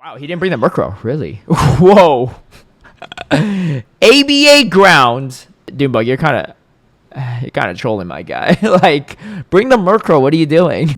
Wow, he didn't bring the Murkrow, really? Whoa. ABA ground. Doombug, you're kind of trolling my guy. Like, bring the Murkrow. What are you doing?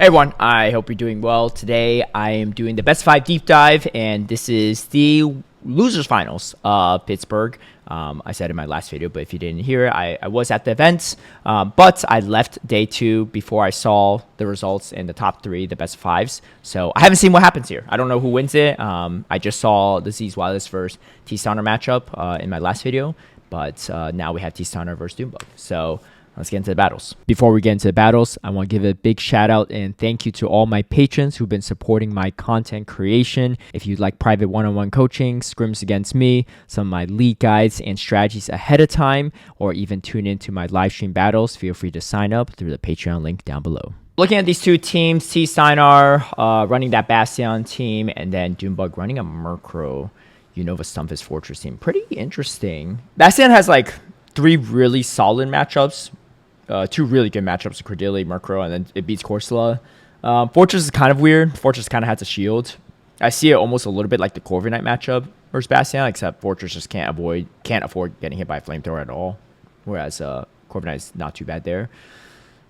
Hey everyone, I hope you're doing well. Today I am doing the best 5 deep dive, and this is the losers finals of Pittsburgh. I said in my last video, but if you didn't hear it, I was at the event, but I left day 2 before I saw the results in the top 3, the best 5s. So I haven't seen what happens here. I don't know who wins it. I just saw the Z's Wireless versus T-Stunner matchup in my last video, but now we have T-Stunner versus Doombug. So let's get into the battles. Before we get into the battles, I want to give a big shout out and thank you to all my patrons who've been supporting my content creation. If you'd like private one-on-one coaching, scrims against me, some of my league guides and strategies ahead of time, or even tune into my live stream battles, feel free to sign up through the Patreon link down below. Looking at these two teams, T-Steinar running that Bastion team, and then Doombug running a Murkrow Unova Stumpus Fortress team. Pretty interesting. Bastion has like 3 really solid matchups. 2 really good matchups with Credilli, Murkrow, and then it beats Corsola. Fortress is kind of weird. Fortress kind of has a shield. I see it almost a little bit like the Corviknight matchup versus Bastion, except Fortress just can't afford getting hit by a flamethrower at all, whereas Corviknight is not too bad there.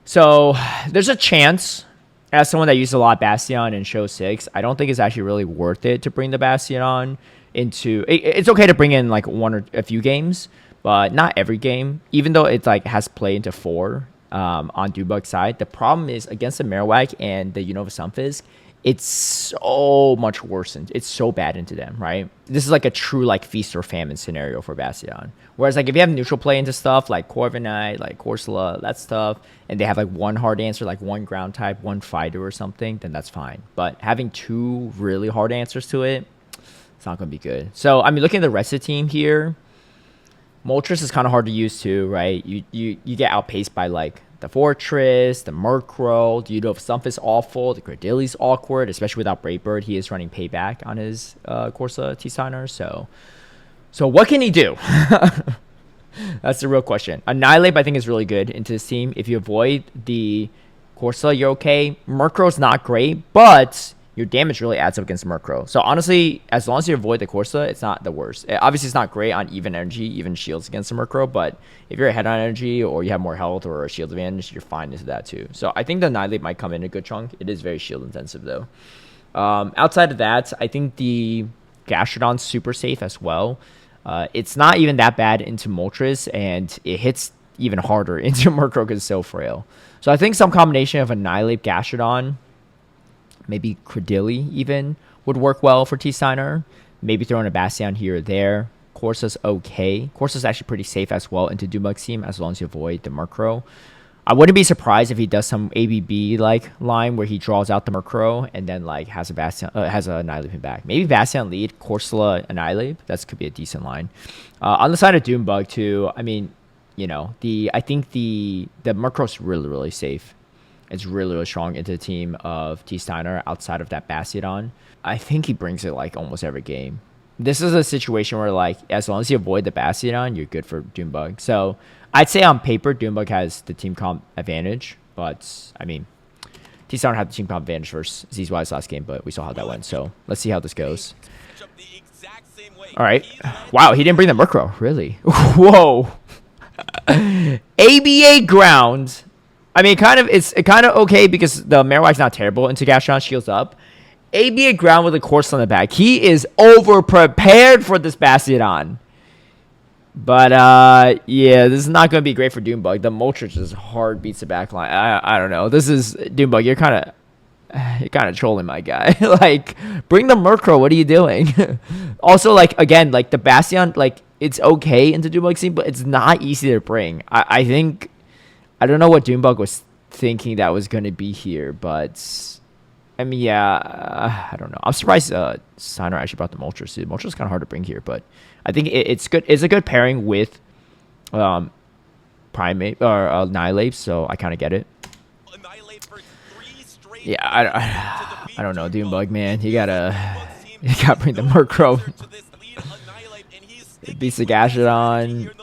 So there's a chance, as someone that used a lot of Bastion in Show 6, I don't think it's actually really worth it to bring the Bastion into... It's okay to bring in like one or a few games, but not every game, even though it like has play into 4 on Doombug's side. The problem is against the Marowak and the Unova Sunfisk, it's so much worse. It's so bad into them, right? This is like a true like feast or famine scenario for Bastion. Whereas like if you have neutral play into stuff like Corviknight, like Corsola, that stuff, and they have like 1 hard answer, like 1 ground type, 1 fighter or something, then that's fine. But having 2 really hard answers to it, it's not going to be good. So, I mean, looking at the rest of the team here, Moltres is kind of hard to use too, right? You get outpaced by like the Fortress, the Murkrow, the Unova Stumpus is awful, the Credilli's awkward, especially without Brave Bird. He is running payback on his Corsa T-Steiner, so what can he do? That's the real question. Annihilate, I think, is really good into this team. If you avoid the Corsa, you're okay. Murkrow's not great, but your damage really adds up against Murkrow. So honestly, as long as you avoid the Corsa, it's not the worst. Obviously, it's not great on even energy, even shields against the Murkrow, but if you're ahead on energy or you have more health or a shield advantage, you're fine into that too. So I think the Annihilate might come in a good chunk. It is very shield intensive though. Outside of that, I think the Gastrodon's super safe as well. It's not even that bad into Moltres, and it hits even harder into Murkrow because it's so frail. So I think some combination of Annihilate, Gastrodon, maybe Credilli even would work well for T-Steiner. Maybe throwing a Bastion here or there. Corsa's okay. Corsa's actually pretty safe as well into Doombug's team as long as you avoid the Murkrow. I wouldn't be surprised if he does some ABB like line where he draws out the Murkrow and then like has a Bastion, has a Annihilate back. Maybe Bastion lead, Corsola Annihilate. That could be a decent line. On the side of Doombug too, I mean, you know, I think the Murkrow's really safe. It's really strong into the team of T-Steiner outside of that Bastion. I think he brings it like almost every game. This is a situation where like as long as you avoid the Bastion, you're good for Doombug. So I'd say on paper, Doombug has the team comp advantage. But I mean, T-Steiner had the team comp advantage versus ZY's last game, but we saw how that went. So let's see how this goes. All right. Wow, he didn't bring the Murkrow, really? Whoa. ABA ground. I mean, it's kind of okay because the Marowak's not terrible into Gastrodon, shields up. ABA ground with a Corsola in the back. He is over prepared for this Bastion. But yeah, this is not going to be great for Doombug. The Moltres just hard beats the back line. I don't know. This is Doombug. You're kind of trolling my guy. Like, bring the Murkrow. What are you doing? Also, like again, like the Bastion, like it's okay into Doombug's team, but it's not easy to bring. I think. I don't know what Doombug was thinking that was going to be here, but I mean, yeah, I don't know. I'm surprised Steiner actually brought the Moltres. Moltres is kind of hard to bring here, but I think it's good. It's a good pairing with Primate or Annihilate, so I kind of get it. Yeah, I don't know, Doombug, man. You gotta bring the Murkrow. It beats the Gastrodon.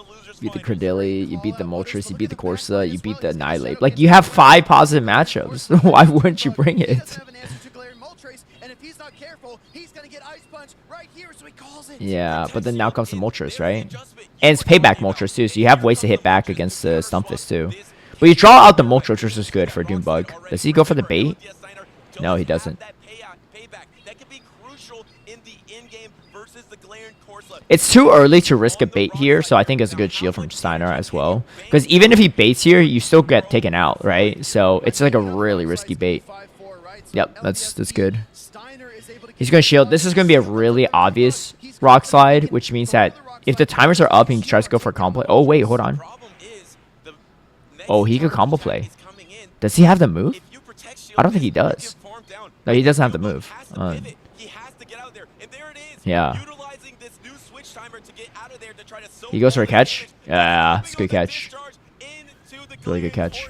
beat the Credilli, you beat the Moltres, you beat the Corsa, you beat the Annihilate. Like, you have 5 positive matchups. Why wouldn't you bring it? Yeah, but then now comes the Moltres, right? And it's payback Moltres too, so you have ways to hit back against the Stunfisk too. But you draw out the Moltres, which is good for Doombug. Does he go for the bait? No, he doesn't. It's too early to risk a bait here, so I think it's a good shield from Steiner as well. Because even if he baits here, you still get taken out, right? So it's like a really risky bait. Yep, that's good. He's going to shield. This is going to be a really obvious rock slide, which means that if the timers are up and he tries to go for a combo play. Oh, wait, hold on. Oh, he could combo play. Does he have the move? I don't think he does. No, he doesn't have the move. Yeah. He goes for a catch. Yeah, it's a good catch. Really good catch.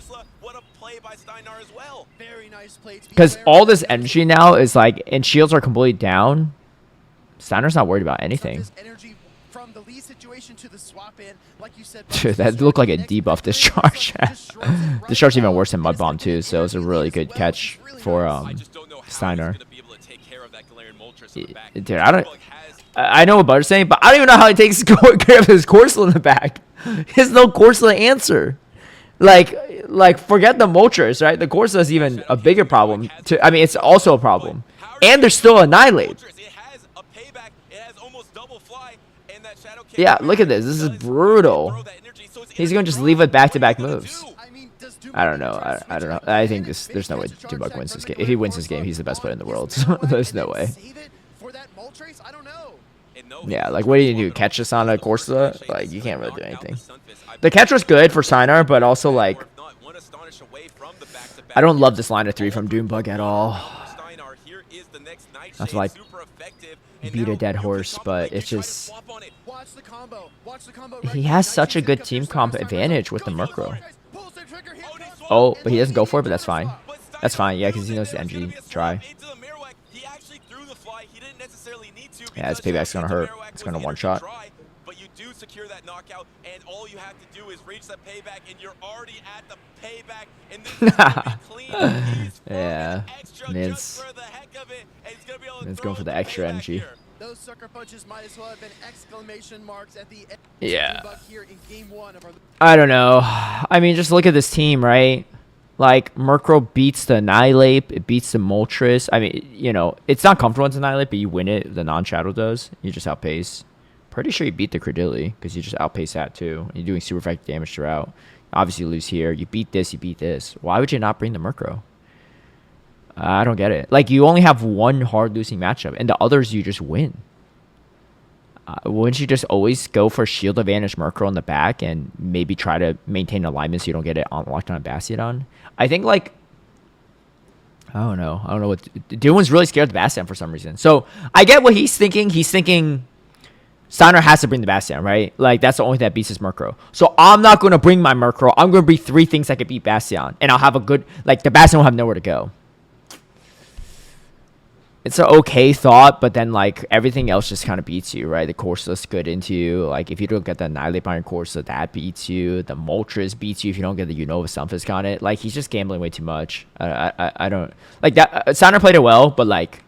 Because all this energy now is like, and shields are completely down. Steiner's not worried about anything. Dude, that looked like a debuff discharge. Discharge even worse than Mud Bomb too, so it's a really good catch for Steiner. Dude, I know what Butter's saying, but I don't even know how he takes care of his Corsola in the back. He has no Corsola answer. Like forget the Moltres, right? The Corsola is even a bigger problem. I mean, it's also a problem. And there's still Annihilate. Yeah, look at this. This is brutal. He's going to just leave it back-to-back moves. I don't know. I don't know. I think there's no way Doombug wins this game. If he wins this game, he's the best player in the world. So there's no way. Yeah, like what do you do? Catch this on a Corsa? Like, you can't really do anything. The catch was good for Steiner, but also like, I don't love this line of 3 from Doombug at all. Not to like beat a dead horse, but it's just, he has such a good team comp advantage with the Murkrow. Oh, but he doesn't go for it, but that's fine. That's fine, yeah, because he knows the energy dry. Yeah, his payback's gonna hurt. It's gonna one-shot. But you do secure that knockout, and all you have to do is reach the payback, and you're already at the payback. And this is gonna be clean. Yeah, it's going for the extra energy. Those sucker punches might as well have been exclamation marks at the end. Yeah. I don't know. I mean, just look at this team, right? Like, Murkrow beats the Annihilate, it beats the Moltres. I mean, you know, it's not comfortable to Annihilate, but you win it. The non-shadow does. You just outpace. Pretty sure you beat the Credilli, because you just outpace that too. You're doing super effective damage throughout. Obviously, you lose here. You beat this, you beat this. Why would you not bring the Murkrow? I don't get it. Like, you only have one hard losing matchup, and the others you just win. Wouldn't you just always go for shield advantage Murkrow in the back and maybe try to maintain alignment so you don't get it locked on a Bastion? I think, like, I don't know what Dylan's really scared of the Bastion for some reason. So I get what he's thinking. He's thinking Steiner has to bring the Bastion, right? Like, that's the only thing that beats his Murkrow. So I'm not going to bring my Murkrow. I'm going to bring 3 things that could beat Bastion, and I'll have a good, like, the Bastion will have nowhere to go. It's an okay thought, but then, like, everything else just kind of beats you, right? The Corsa's good into you. Like, if you don't get the Annihilate Iron Corsa, that beats you. The Moltres beats you if you don't get the Unova Stunfisk on it. Like, he's just gambling way too much. I don't... Like, that... Steiner played it well, but, like,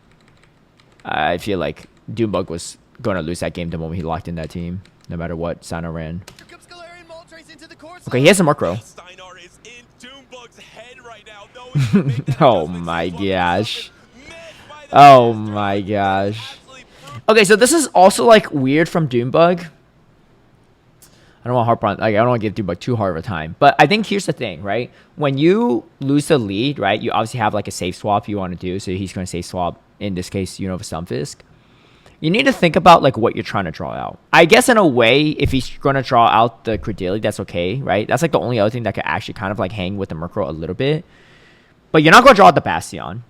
I feel like Doombug was going to lose that game the moment he locked in that team, no matter what Steiner ran. Okay, he has a Murkrow. Oh, my gosh. Oh my gosh. Okay, so this is also like weird from Doombug. I don't want to harp on, like, I don't want to give Doombug too hard of a time, but I think here's the thing, right? When you lose the lead, right, you obviously have like a safe swap you want to do. So he's going to safe swap, in this case, Unova Stunfisk. You need to think about like what you're trying to draw out. I guess in a way, if he's going to draw out the Credilli, that's okay, right? That's like the only other thing that could actually kind of like hang with the Murkrow a little bit. But you're not going to draw out the Bastion.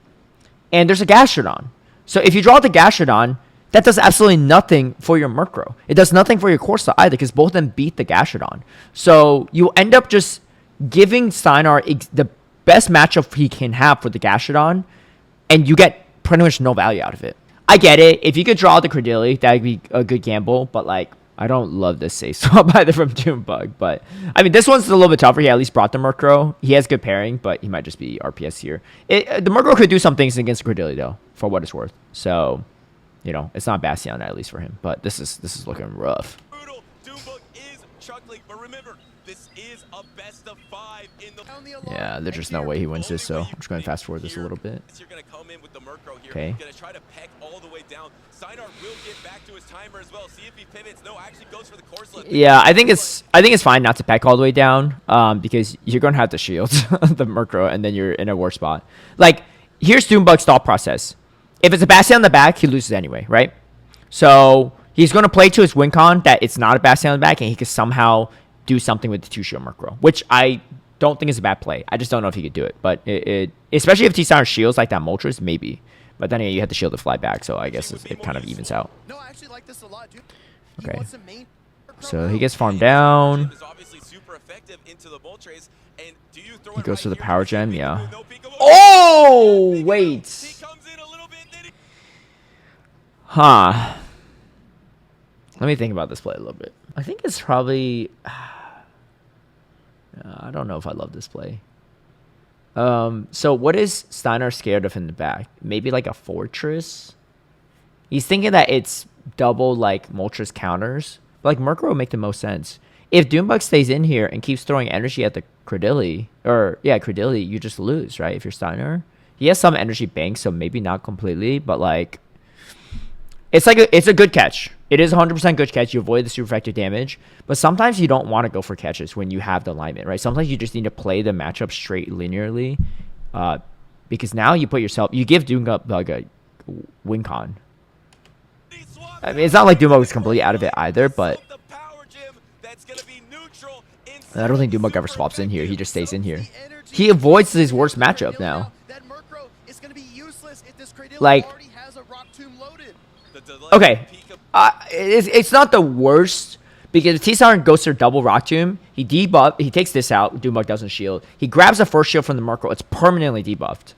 And there's a Gastrodon. So if you draw the Gastrodon, that does absolutely nothing for your Murkrow. It does nothing for your Corsa either, because both of them beat the Gastrodon. So you end up just giving Steiner the best matchup he can have for the Gastrodon, and you get pretty much no value out of it. I get it. If you could draw the Credilli, that would be a good gamble, but like, I don't love this safe swap either from Doombug, but I mean, this one's a little bit tougher. He at least brought the Murkrow. He has good pairing, but he might just be RPS here. The Murkrow could do some things against Credilli though, for what it's worth. So, you know, it's not Bastion at least for him. But this is looking rough. Doombug is chuckling, but remember, this is a best of 5 in the Yeah, there's just no way he wins this, so I'm just going to fast forward this a little bit. You're going to come in with the Murkrow here. Okay. Going to try to peck all the way down. Steinar will get back to his timer as well. See if he pivots. No, actually goes for the course lift. Yeah, I think it's fine not to peck all the way down, because you're going to have to shield the Murkrow, and then you're in a worse spot. Like, here's Doombug's thought process. If it's a Bastion on the back, he loses anyway, right? So he's going to play to his win con that it's not a Bastion on the back, and he can somehow do something with the 2-shield Murkrow, which I don't think is a bad play. I just don't know if he could do it. But especially if T-Star shields like that Moltres, maybe. But then you have to shield to fly back, so I guess it kind of evens out. No, I actually like this a lot, dude. Okay. So he gets farmed down. He goes for the power gem, yeah. Oh, wait. Huh. Let me think about this play a little bit. I think it's probably... I don't know if I love this play. So what is Steinar scared of in the back? Maybe like a Fortress? He's thinking that it's double like Moltres counters. But like Murkrow would make the most sense. If Doombug stays in here and keeps throwing energy at the Credilli, Credilli, you just lose, right? If you're Steinar. He has some energy bank, so maybe not completely, but like it's a good catch. It is 100% good catch. You avoid the super effective damage, but sometimes you don't want to go for catches when you have the alignment, right? Sometimes you just need to play the matchup straight linearly, because now you give Doombug a win con. I mean, it's not like Doombug was completely out of it either, but I don't think Doombug ever swaps in here. He just stays in here. He avoids his worst matchup now. Like, okay, it's not the worst because if T-Star goes for double Rock Tomb, he takes this out. Doombug doesn't shield. He grabs the first shield from the Murkrow. It's permanently debuffed.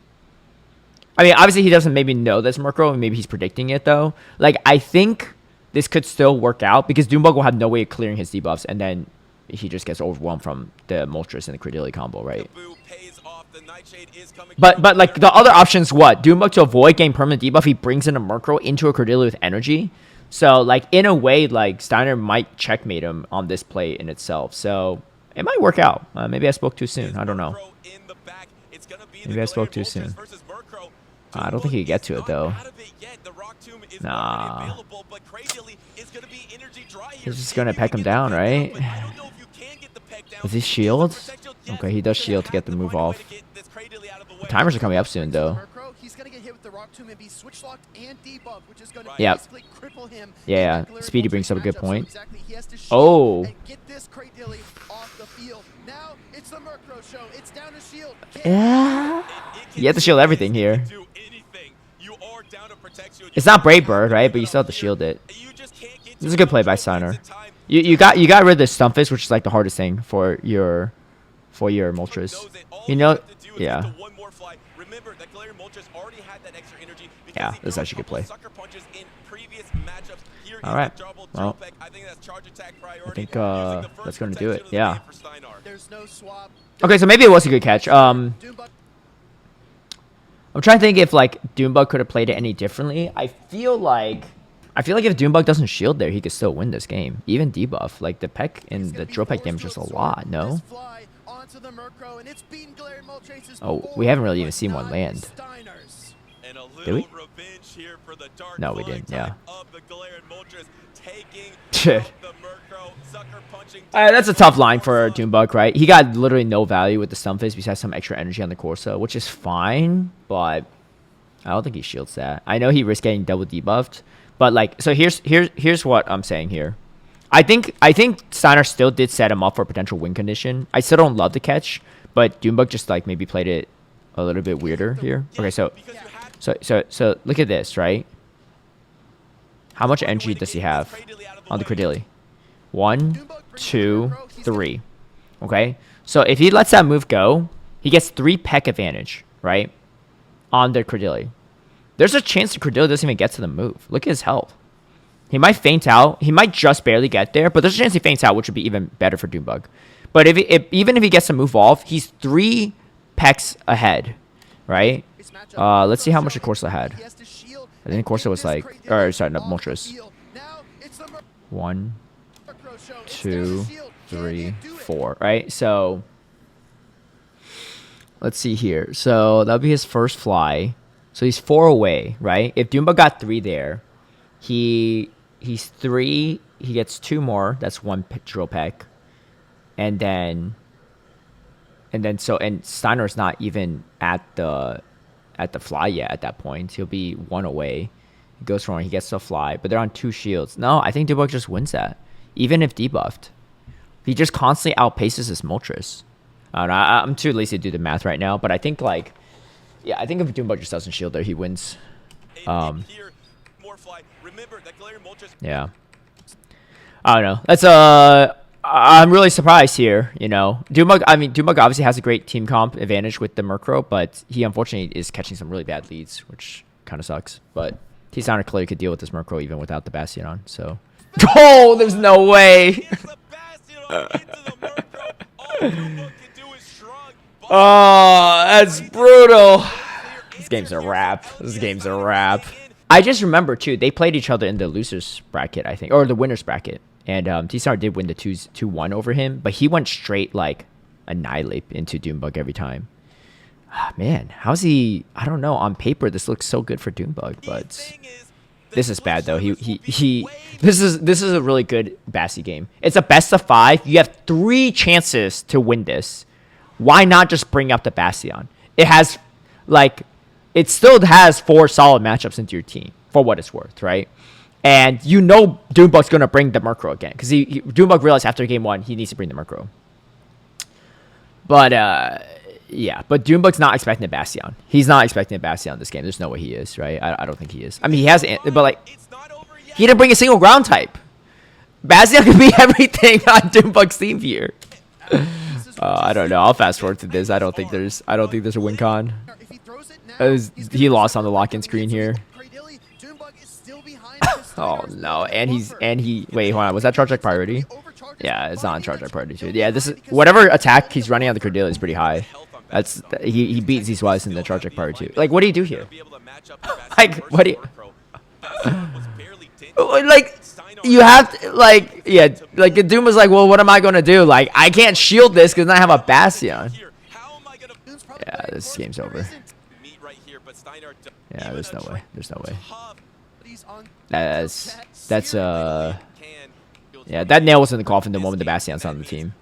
I mean, obviously he doesn't maybe know this Murkrow. Maybe he's predicting it though. Like, I think this could still work out because Doombug will have no way of clearing his debuffs, and then he just gets overwhelmed from the Moltres and the Credilli combo, right? But like the other options, what? Doombug to avoid getting permanent debuff, he brings in a Murkrow into a Credilli with energy. So like in a way, like Steinar might checkmate him on this play in itself. So it might work out. Maybe I spoke too soon. I don't know. Maybe I spoke too soon. I don't think he could get to it though. Nah. He's just gonna peck him down, right? Does he shield? Okay, he does shield to get the move off. The timers are coming up soon though. Yeah. Yeah, Speedy brings up a good point. Oh. Yeah. You have to shield everything here. It's not Brave Bird, right? But you still have to shield it. This is a good play by Steinar. You got rid of the Stunfisk, which is like the hardest thing for your Moltres. You know, yeah. Yeah, this is actually a good play. All right. Well, I think that's going to do it. Yeah. Okay, so maybe it was a good catch. I'm trying to think if like Doombug could have played it any differently. I feel like if Doombug doesn't shield there, he could still win this game. Even debuff, like the peck and the drill peck damage is a lot. No. Oh, we haven't really even seen one land. Did we? No, we didn't. Yeah. That's a tough line for Doombug, right? He got literally no value with the Stunfisk besides some extra energy on the Corso, which is fine, but I don't think he shields that. I know he risks getting double debuffed, but like, so here's what I'm saying here. I think Steinar still did set him up for a potential win condition. I still don't love the catch, but Doombug just like maybe played it a little bit weirder here. Okay, so look at this, right? How much energy does he have on the Credilli? 1, 2, 3. Okay, so if he lets that move go, he gets 3 peck advantage, right? On the Credilli. There's a chance the Credilli doesn't even get to the move. Look at his health. He might feint out. He might just barely get there, but there's a chance he feints out, which would be even better for Doombug. But even if he gets to move off, he's 3 pecks ahead, right? Let's see how much the Corsa had. I think Corsa was like, or sorry, not Moltres. 1, 2, 3, 4, right? So let's see here. So that'll be his first fly. So he's 4 away, right? If Doombug got 3 there, he's 3. He gets 2 more. That's 1 drill peck, and then Steiner's not even at the fly yet. At that point, he'll be 1 away. He goes for 1. He gets to fly, but they're on 2 shields. No, I think Doombug just wins that, even if debuffed. He just constantly outpaces his Moltres. I don't know, I'm too lazy to do the math right now, but I think I think if Doombug just doesn't shield there, he wins. Yeah. I don't know. That's I'm really surprised here. You know, Doombug obviously has a great team comp advantage with the Murkrow, but he unfortunately is catching some really bad leads, which kind of sucks. But T-Sound clearly could deal with this Murkrow even without the Bastion on. So, oh, there's no way. Oh, that's brutal. This game's a wrap. This game's a wrap. I just remember too, they played each other in the losers bracket, I think, or the winners bracket. And T-Star did win the 2-1 over him, but he went straight like annihilate into Doombug every time. Man, how's he? I don't know. On paper, this looks so good for Doombug, but this is bad though. This is a really good Bassi game. It's a best of 5. You have 3 chances to win this. Why not just bring up the Bastion? It still has 4 solid matchups into your team for what it's worth, right? And you know Doombug's going to bring the Murkrow again. Because Doombug realized after game 1 he needs to bring the Murkrow. But, yeah. But Doombug's not expecting a Bastion. He's not expecting a Bastion this game. There's no way he is, right? I don't think he is. I mean, he has, but like, he didn't bring a single ground type. Bastion could be everything on Doombug's team here. I don't know. I'll fast forward to this. I don't think there's a win con. He lost on the lock-in screen here. Oh no, and he wait, hold on, was that charge deck priority? Yeah, it's not on charge deck priority too. Yeah, this is whatever attack he's running on the Cordelia is pretty high. That's he beats these wise in the charge deck priority too. Like, what do you do here? Like, what do you like? You have to, like, yeah, like Doom was like, well, what am I gonna do? Like, I can't shield this because I have a Bastion. Yeah, this game's over. Yeah, there's no way. There's no way. Yeah, that nail was in the coffin the moment the Bastion's on the team.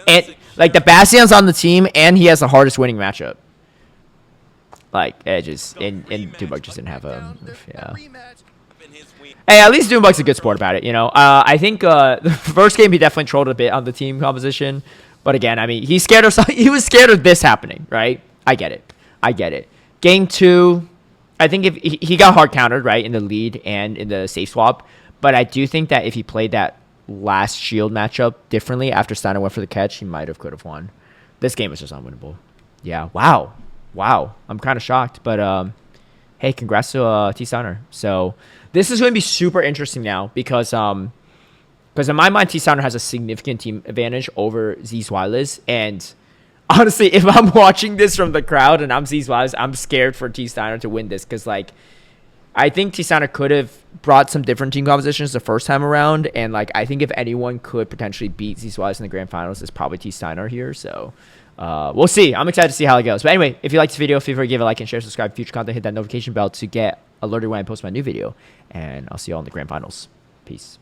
And like the Bastion's on the team and he has the hardest winning matchup. Like edges and Doombug just didn't have a yeah. Hey, at least Doombug's a good sport about it, you know. I think the first game he definitely trolled a bit on the team composition, but again, I mean, he was scared of this happening, right? I get it. Game 2, I think if he got hard countered, right, in the lead and in the safe swap, but I do think that if he played that last shield matchup differently after Steiner went for the catch, he could have won. This game was just unwinnable. Yeah, wow. I'm kind of shocked, but hey, congrats to T Steiner. So this is going to be super interesting now because in my mind, T Steiner has a significant team advantage over Z's Wireless, and honestly, if I'm watching this from the crowd and I'm Z's Wireless, I'm scared for T Steiner to win this because like I think T Steiner could have brought some different team compositions the first time around, and like I think if anyone could potentially beat Z's Wireless in the grand finals, it's probably T Steiner here. So we'll see. I'm excited to see how it goes. But anyway, if you like this video, feel free to give it a like and share, subscribe, future content, hit that notification bell to get alerted when I post my new video. And I'll see you all in the grand finals. Peace.